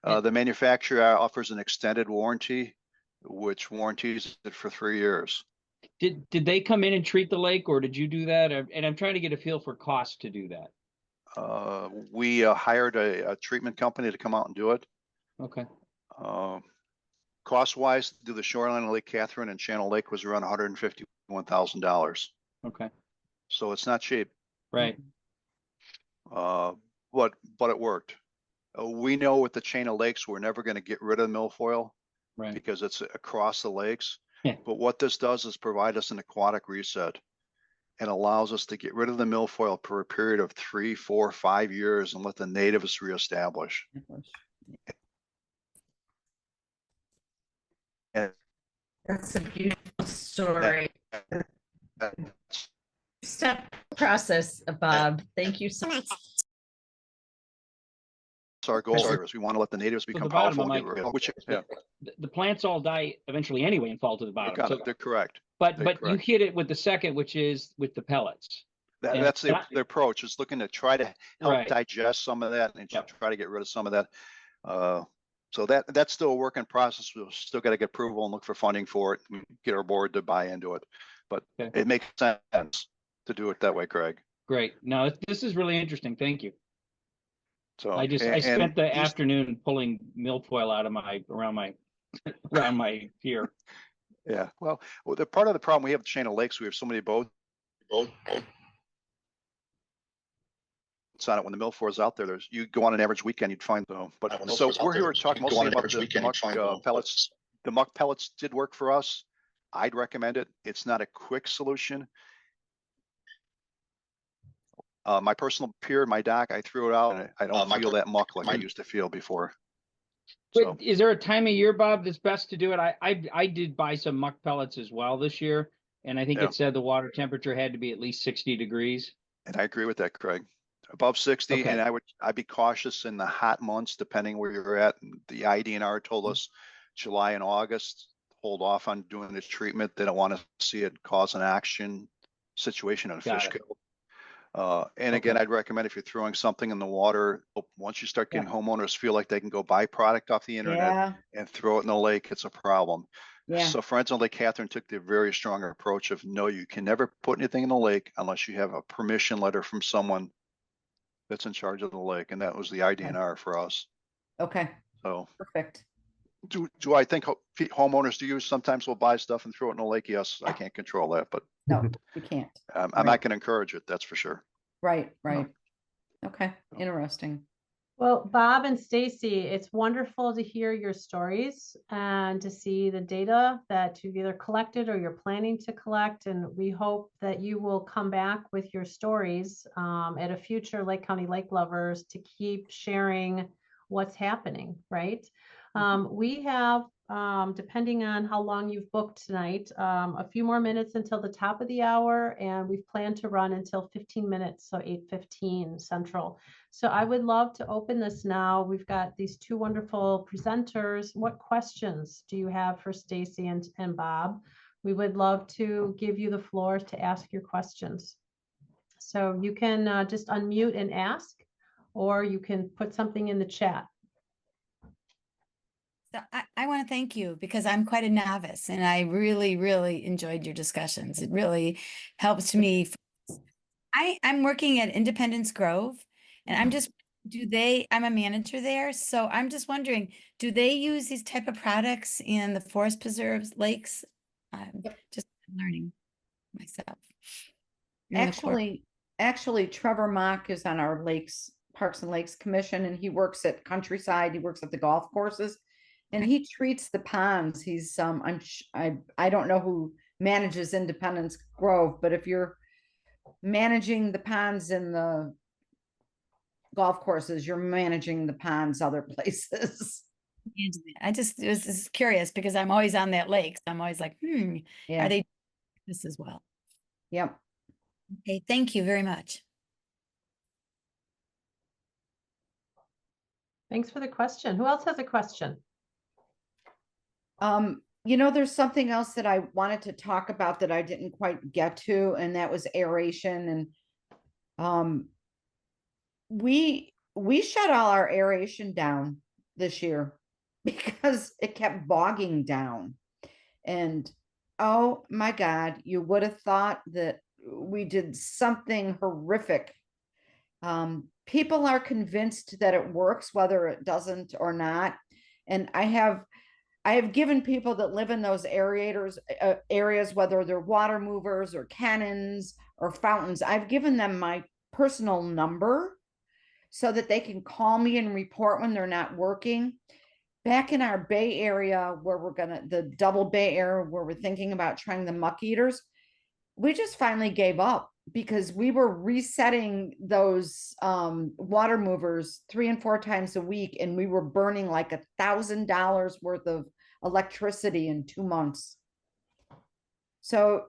The manufacturer offers an extended warranty, which warranties it for 3 years. Did they come in and treat the lake, or did you do that? And I'm trying to get a feel for cost to do that. We hired a treatment company to come out and do it. Okay. Cost-wise, to do the shoreline of Lake Catherine and Channel Lake was around $151,000. Okay. So it's not cheap. Right. But it worked. We know with the chain of lakes, we're never going to get rid of milfoil, right, because it's across the lakes. Yeah. But what this does is provide us an aquatic reset and allows us to get rid of the milfoil for a period of 3, 4, 5 years and let the natives reestablish. And that's a beautiful story. Step process, Bob. Thank you so much. So our goal is we want to let the natives become powerful. The plants all die eventually anyway and fall to the bottom. They're correct. But you hit it with the second, which is with the pellets. That's the approach. Is looking to try to help digest some of that and try to get rid of some of that. So that's still a work in process. We'll still got to get approval and look for funding for it and get our board to buy into it. But it makes sense to do it that way, Craig. Great. No, this is really interesting. Thank you. So I spent the afternoon pulling milfoil out of around my pier. Yeah, well, the part of the problem we have with Chain of Lakes, we have so many boats on it. When the milfoil is out there, you go on an average weekend, you'd find though. But so we're here to talk mostly about the muck pellets. The muck pellets did work for us. I'd recommend it. It's not a quick solution. My personal peer, my doc, I threw it out, and I don't feel that muck like I used to feel before. So, But is there a time of year, Bob, that's best to do it? I did buy some muck pellets as well this year, and I think it said the water temperature had to be at least 60 degrees. And I agree with that, Craig. Above 60, Okay. and I'd be cautious in the hot months, depending where you're at. The IDNR told us July and August, hold off on doing the treatment. They don't want to see it cause an action situation in a fish kill. And again, I'd recommend if you're throwing something in the water, once you start getting homeowners feel like they can go buy product off the internet and throw it in the lake, it's a problem. So Friends on Lake Catherine took the very strong approach of no, you can never put anything in the lake unless you have a permission letter from someone that's in charge of the lake. And that was the IDNR for us. Okay. So perfect. Do I think homeowners do use sometimes will buy stuff and throw it in the lake? Yes, I can't control that, but no, you can't. I'm not going to encourage it. That's for sure. Right. Okay. Interesting. Well, Bob and Stacey, it's wonderful to hear your stories and to see the data that you've either collected or you're planning to collect. And we hope that you will come back with your stories at a future Lake County Lake Lovers to keep sharing what's happening, right? We have, depending on how long you've booked tonight, a few more minutes until the top of the hour, and we've planned to run until 15 minutes, so 8:15 Central. So I would love to open this now. We've got these two wonderful presenters. What questions do you have for Stacey and Bob? We would love to give you the floor to ask your questions. So you can just unmute and ask, or you can put something in the chat. So I want to thank you because I'm quite a novice and I really, really enjoyed your discussions. It really helps me. I'm working at Independence Grove and I'm a manager there. So I'm just wondering, do they use these type of products in the forest preserves, lakes? Just learning myself. Actually, Trevor Mock is on our Parks and Lakes Commission, and he works at Countryside. He works at the golf courses. And he treats the ponds. He's I don't know who manages Independence Grove, but if you're managing the ponds in the golf courses, you're managing the ponds other places. I just was curious because I'm always on that lake. So I'm always like, are they this as well? Yep. Okay, thank you very much. Thanks for the question. Who else has a question? There's something else that I wanted to talk about that I didn't quite get to, and that was aeration. And we shut all our aeration down this year because it kept bogging down. And oh my God, you would have thought that we did something horrific. People are convinced that it works, whether it doesn't or not. And I have given people that live in those aerators areas, whether they're water movers or cannons or fountains, I've given them my personal number so that they can call me and report when they're not working. Back in our Bay Area where the double Bay Area where we're thinking about trying the muck eaters, we just finally gave up because we were resetting those water movers 3 and 4 times a week, and we were burning like $1,000 worth of electricity in 2 months. So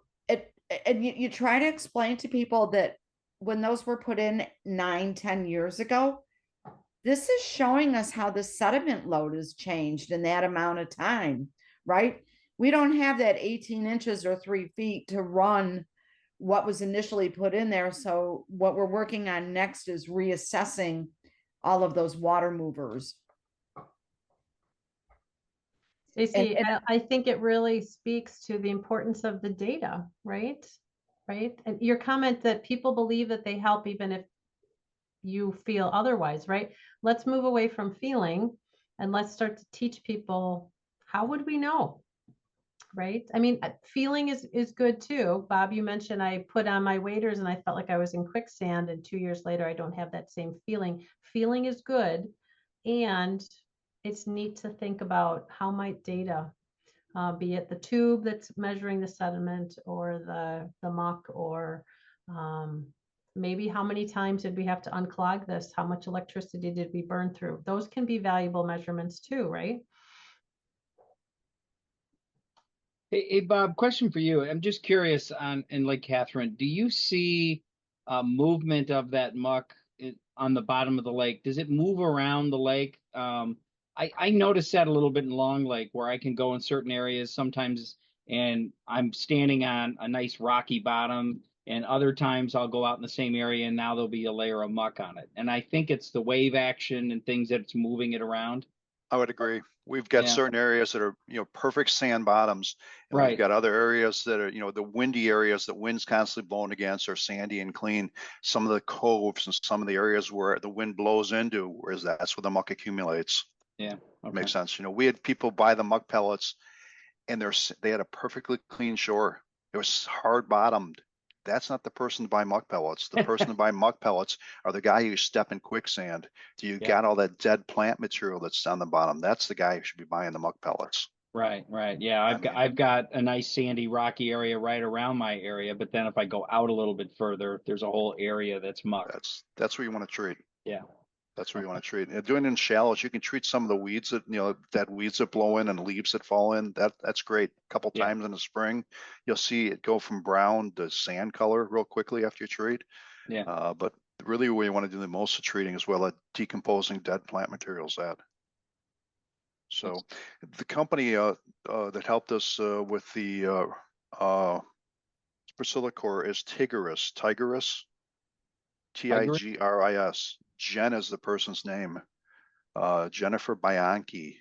you try to explain to people that when those were put in 9-10 years ago, this is showing us how the sediment load has changed in that amount of time, right? We don't have that 18 inches or 3 feet to run what was initially put in there. So what we're working on next is reassessing all of those water movers. Stacey, I think it really speaks to the importance of the data, right? And your comment that people believe that they help even if you feel otherwise, right? Let's move away from feeling and let's start to teach people, how would we know? right? I mean, feeling is good too. Bob, you mentioned I put on my waders and I felt like I was in quicksand, and 2 years later, I don't have that same feeling. Feeling is good. And it's neat to think about how might data, be it the tube that's measuring the sediment or the muck, or maybe how many times did we have to unclog this? How much electricity did we burn through? Those can be valuable measurements too, right? Hey, Bob, question for you. I'm just curious in Lake Catherine, do you see movement of that muck on the bottom of the lake? Does it move around the lake? I noticed that a little bit in Long Lake, where I can go in certain areas sometimes and I'm standing on a nice rocky bottom, and other times I'll go out in the same area and now there'll be a layer of muck on it. And I think it's the wave action and things that it's moving it around. I would agree. We've got certain areas that are, perfect sand bottoms. And Right. We've got other areas that are, the windy areas that wind's constantly blowing against are sandy and clean. Some of the coves and some of the areas where the wind blows into, whereas that's where the muck accumulates. Yeah. Okay. Makes sense. We had people buy the muck pellets and they had a perfectly clean shore. It was hard bottomed. That's not the person to buy muck pellets. The person to buy muck pellets are the guy who step in quicksand. You got all that dead plant material that's on the bottom. That's the guy who should be buying the muck pellets. Right. Yeah, I've got a nice sandy, rocky area right around my area, but then if I go out a little bit further, there's a whole area that's muck. That's where you want to treat. Yeah. That's where you want to treat. And doing it in shallows, you can treat some of the weeds that weeds that blow in and leaves that fall in. That's great. A couple times in the spring, you'll see it go from brown to sand color real quickly after you treat. Yeah. But really where you want to do the most of treating is at decomposing dead plant materials at. So the company that helped us with the Priscillicor is Tigris, Tigris. Jen is the person's name. Jennifer Bianchi.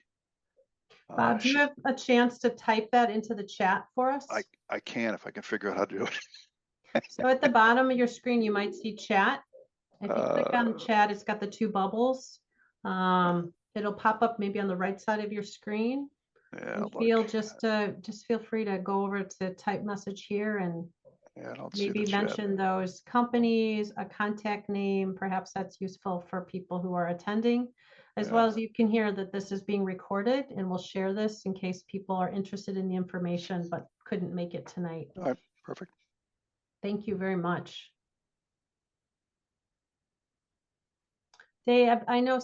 Bob, do you have a chance to type that into the chat for us? I can, if I can figure out how to do it. So at the bottom of your screen, you might see chat. If you click on chat, it's got the two bubbles. It'll pop up maybe on the right side of your screen. Yeah. Just feel free to go over to type message here and maybe mention those companies, a contact name. Perhaps that's useful for people who are attending, as well as you can hear that this is being recorded, and we'll share this in case people are interested in the information but couldn't make it tonight. All right, perfect. Thank you very much. Dave, I know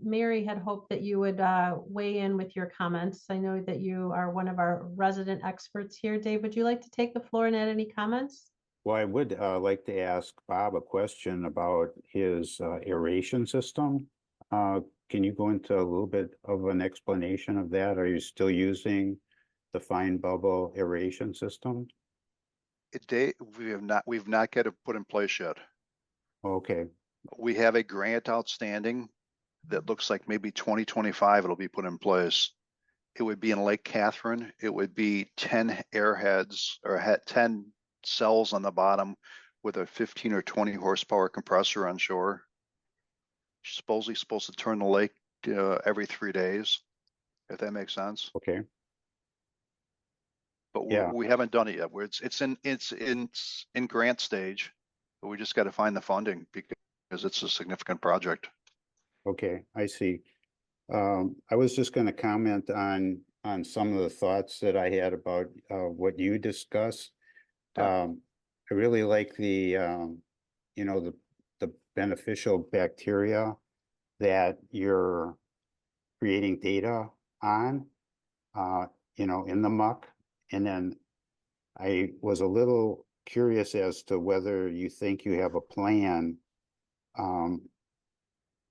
Mary had hoped that you would weigh in with your comments. I know that you are one of our resident experts here. Dave, would you like to take the floor and add any comments? Well, I would like to ask Bob a question about his aeration system. Can you go into a little bit of an explanation of that? Are you still using the fine bubble aeration system? We've not got it put in place yet. Okay. We have a grant outstanding that looks like maybe 2025 it'll be put in place. It would be in Lake Catherine. It would be 10 airheads or 10 cells on the bottom with a 15 or 20 horsepower compressor on shore. Supposedly supposed to turn the lake every 3 days, if that makes sense. Okay. But we haven't done it yet. It's in grant stage, but we just got to find the funding because it's a significant project. Okay, I see. I was just going to comment on some of the thoughts that I had about what you discussed. I really like the the beneficial bacteria that you're creating data on, in the muck. And then I was a little curious as to whether you think you have a plan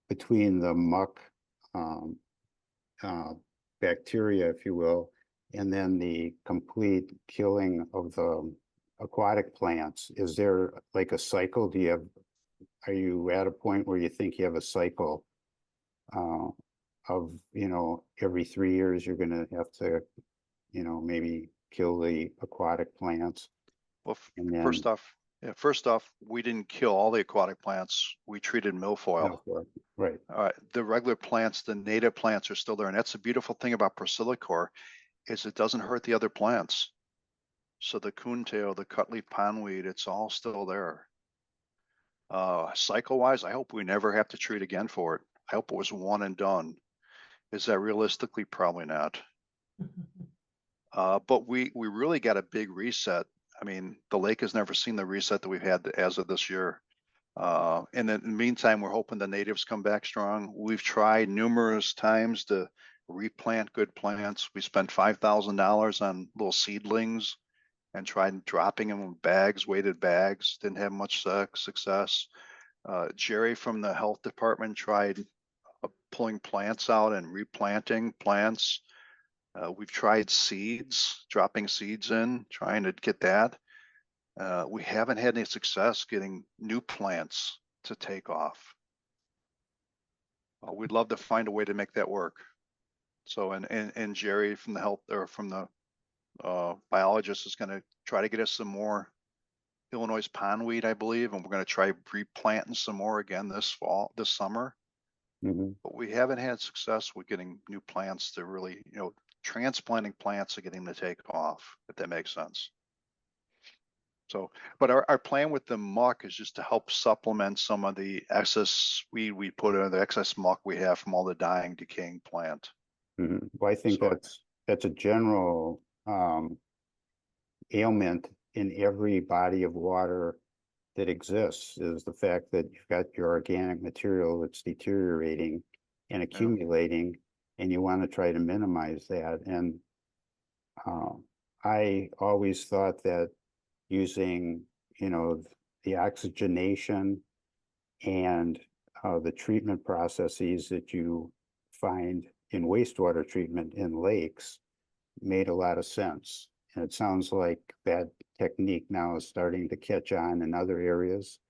between the muck bacteria, if you will, and then the complete killing of the aquatic plants. Is there like a cycle? Are you at a point where you think you have a cycle of, every 3 years you're going to have to, maybe kill the aquatic plants? Well, first off, we didn't kill all the aquatic plants. We treated milfoil. Right. The regular plants, the native plants are still there. And that's the beautiful thing about Priscillicor is it doesn't hurt the other plants. So the coontail, the cutleaf pondweed, it's all still there. Cycle wise, I hope we never have to treat again for it. I hope it was one and done. Is that realistically? Probably not. But we really got a big reset. I mean, the lake has never seen the reset that we've had as of this year. And in the meantime, we're hoping the natives come back strong. We've tried numerous times to replant good plants. We spent $5,000 on little seedlings and tried dropping them in bags, weighted bags. Didn't have much success. Jerry from the health department tried pulling plants out and replanting plants. We've tried seeds, dropping seeds in, trying to get that. We haven't had any success getting new plants to take off. We'd love to find a way to make that work. So, and Jerry from the health or from the biologist is going to try to get us some more Illinois pondweed, I believe, and we're going to try replanting some more again this summer. But we haven't had success with getting new plants to really, transplanting plants and getting them to take off, if that makes sense. So, but our plan with the muck is just to help supplement some of the excess weed we put in, the excess muck we have from all the dying, decaying plant. Well, I think that's a general ailment in every body of water that exists, is the fact that you've got your organic material that's deteriorating and accumulating, and you want to try to minimize that. And I always thought that using, the oxygenation and the treatment processes that you find in wastewater treatment in lakes made a lot of sense. And it sounds like that technique now is starting to catch on in other areas.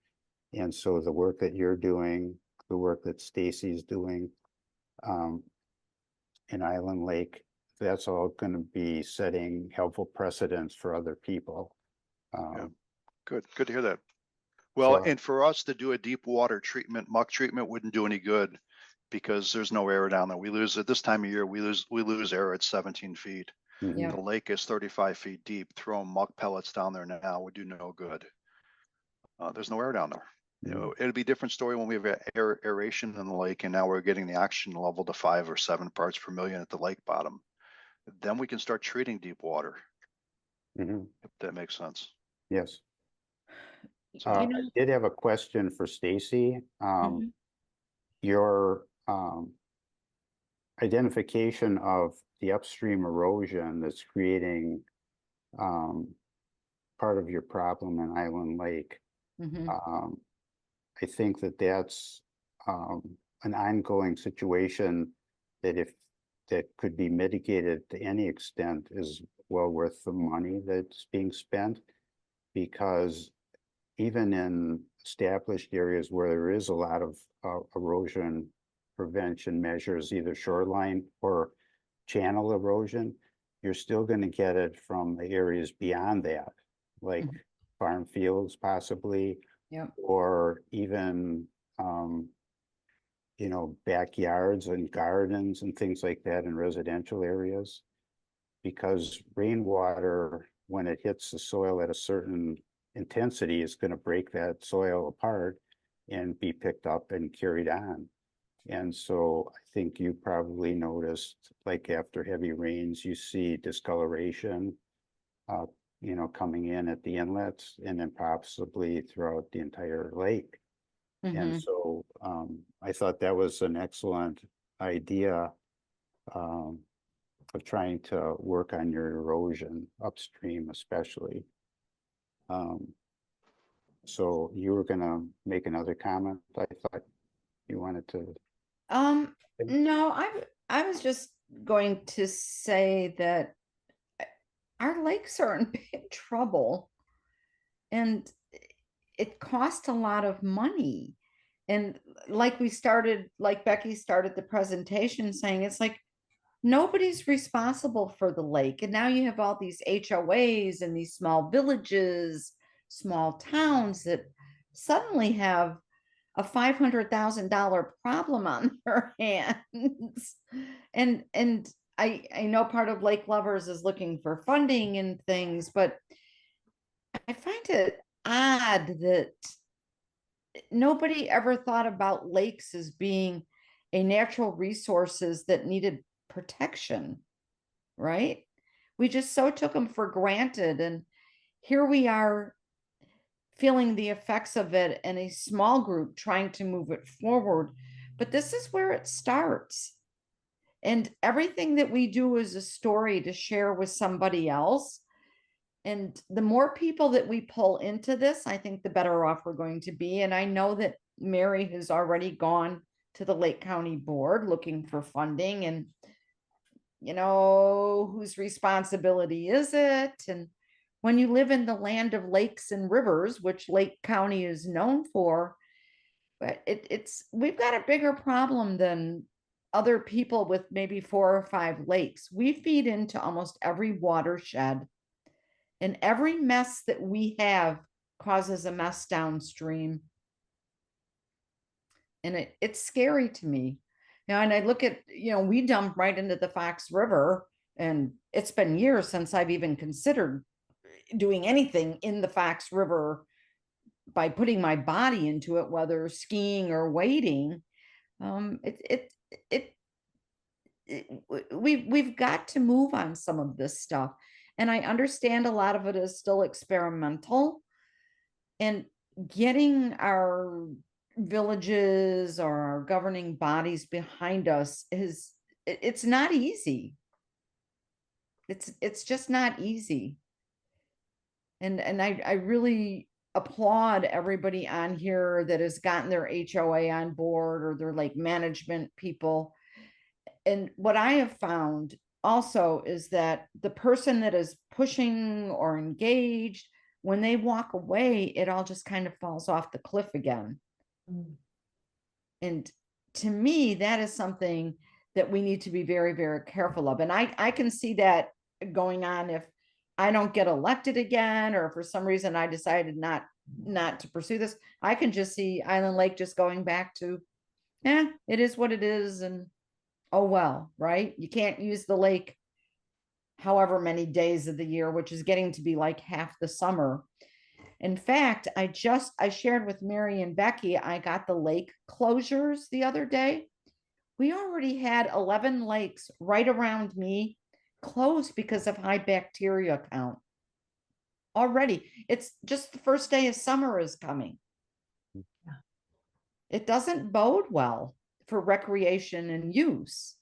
And so the work that you're doing, the work that Stacey's doing in Island Lake, that's all going to be setting helpful precedents for other people. Good to hear that. Well, and for us to do a deep water treatment, muck treatment wouldn't do any good because there's no air down there. We lose at this time of year, we lose air at 17 feet. The lake is 35 feet deep. Throwing muck pellets down there now would do no good. There's no air down there. It'll be a different story when we have aeration in the lake, and now we're getting the oxygen level to 5 or 7 parts per million at the lake bottom. Then we can start treating deep water. If that makes sense. Yes. So I did have a question for Stacey. Your identification of the upstream erosion that's creating part of your problem in Island Lake. I think that's an ongoing situation that could be mitigated to any extent is well worth the money that's being spent, because even in established areas where there is a lot of erosion prevention measures, either shoreline or channel erosion, you're still going to get it from the areas beyond that, like farm fields possibly, or even backyards and gardens and things like that in residential areas, because rainwater, when it hits the soil at a certain intensity, is going to break that soil apart and be picked up and carried on. And so I think you probably noticed, like after heavy rains, you see discoloration, coming in at the inlets and then possibly throughout the entire lake. And so I thought that was an excellent idea of trying to work on your erosion upstream, especially. So you were going to make another comment. I thought you wanted to. No, I was just going to say that our lakes are in big trouble, and it costs a lot of money. And like Becky started the presentation saying, it's like nobody's responsible for the lake. And now you have all these HOAs and these small villages, small towns that suddenly have a $500,000 problem on their hands. And I know part of Lake Lovers is looking for funding and things, but I find it odd that nobody ever thought about lakes as being a natural resources that needed protection, right? We just so took them for granted. And here we are feeling the effects of it in a small group trying to move it forward. But this is where it starts. And everything that we do is a story to share with somebody else. And the more people that we pull into this, I think the better off we're going to be. And I know that Mary has already gone to the Lake County Board looking for funding, and whose responsibility is it? And when you live in the land of lakes and rivers, which Lake County is known for, but we've got a bigger problem than other people with maybe 4 or 5 lakes. We feed into almost every watershed, and every mess that we have causes a mess downstream. And it's scary to me. And I look at, we dump right into the Fox River, and it's been years since I've even considered doing anything in the Fox River by putting my body into it, whether skiing or wading. We've got to move on some of this stuff. And I understand a lot of it is still experimental, and getting our villages or our governing bodies behind us it's not easy. It's just not easy. And I really applaud everybody on here that has gotten their HOA on board, or their like management people. And what I have found also is that the person that is pushing or engaged, when they walk away, it all just kind of falls off the cliff again. And to me, that is something that we need to be very, very careful of. And I can see that going on if I don't get elected again, or for some reason I decided not to pursue this. I can just see Island Lake just going back to, it is what it is. And oh, well, right? You can't use the lake however many days of the year, which is getting to be like half the summer. In fact, I shared with Mary and Becky, I got the lake closures the other day. We already had 11 lakes right around me closed because of high bacteria count. Already, it's just the first day of summer is coming. Yeah. It doesn't bode well for recreation and use.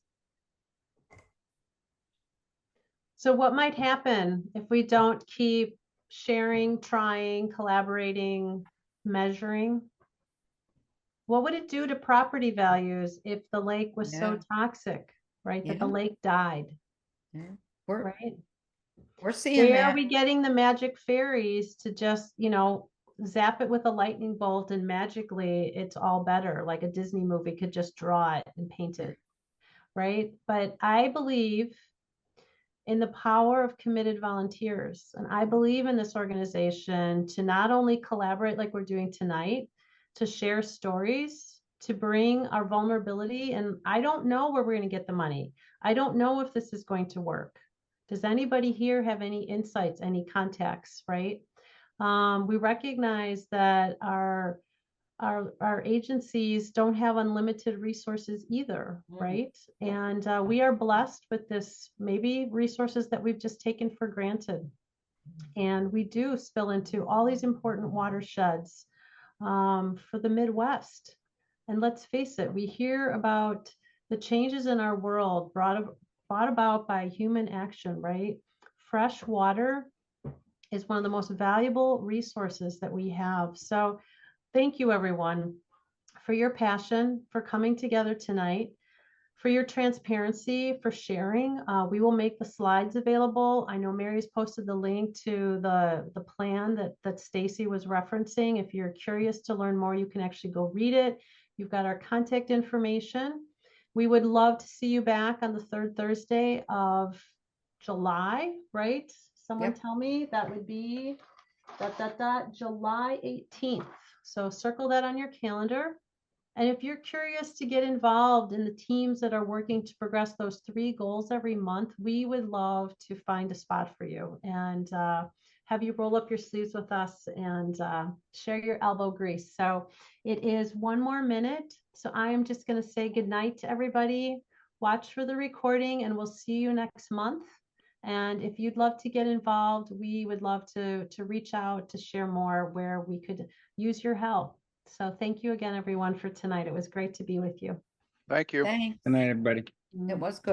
So what might happen if we don't keep sharing, trying, collaborating, measuring? What would it do to property values if the lake was so toxic, right? That the lake died. We're seeing Where that. are we getting the magic fairies to just, zap it with a lightning bolt and magically it's all better, like a Disney movie could just draw it and paint it, right? But I believe in the power of committed volunteers. And I believe in this organization to not only collaborate like we're doing tonight, to share stories, to bring our vulnerability. And I don't know where we're going to get the money. I don't know if this is going to work. Does anybody here have any insights, any contacts, right? We recognize that our agencies don't have unlimited resources either, right? And we are blessed with this, maybe resources that we've just taken for granted. And we do spill into all these important watersheds for the Midwest. And let's face it, we hear about the changes in our world brought about by human action, right? Fresh water is one of the most valuable resources that we have. So thank you, everyone, for your passion, for coming together tonight, for your transparency, for sharing. We will make the slides available. I know Mary's posted the link to the plan that Stacey was referencing. If you're curious to learn more, you can actually go read it. You've got our contact information. We would love to see you back on the third Thursday of July, right? Someone tell me. That would be July 18th. So circle that on your calendar. And if you're curious to get involved in the teams that are working to progress those 3 goals every month, we would love to find a spot for you and have you roll up your sleeves with us and share your elbow grease. So it is 1 more minute. So I am just going to say goodnight to everybody. Watch for the recording and we'll see you next month. And if you'd love to get involved, we would love to reach out to share more where we could use your help. So thank you again, everyone, for tonight. It was great to be with you. Thank you. Thanks. Good night, everybody. It was good.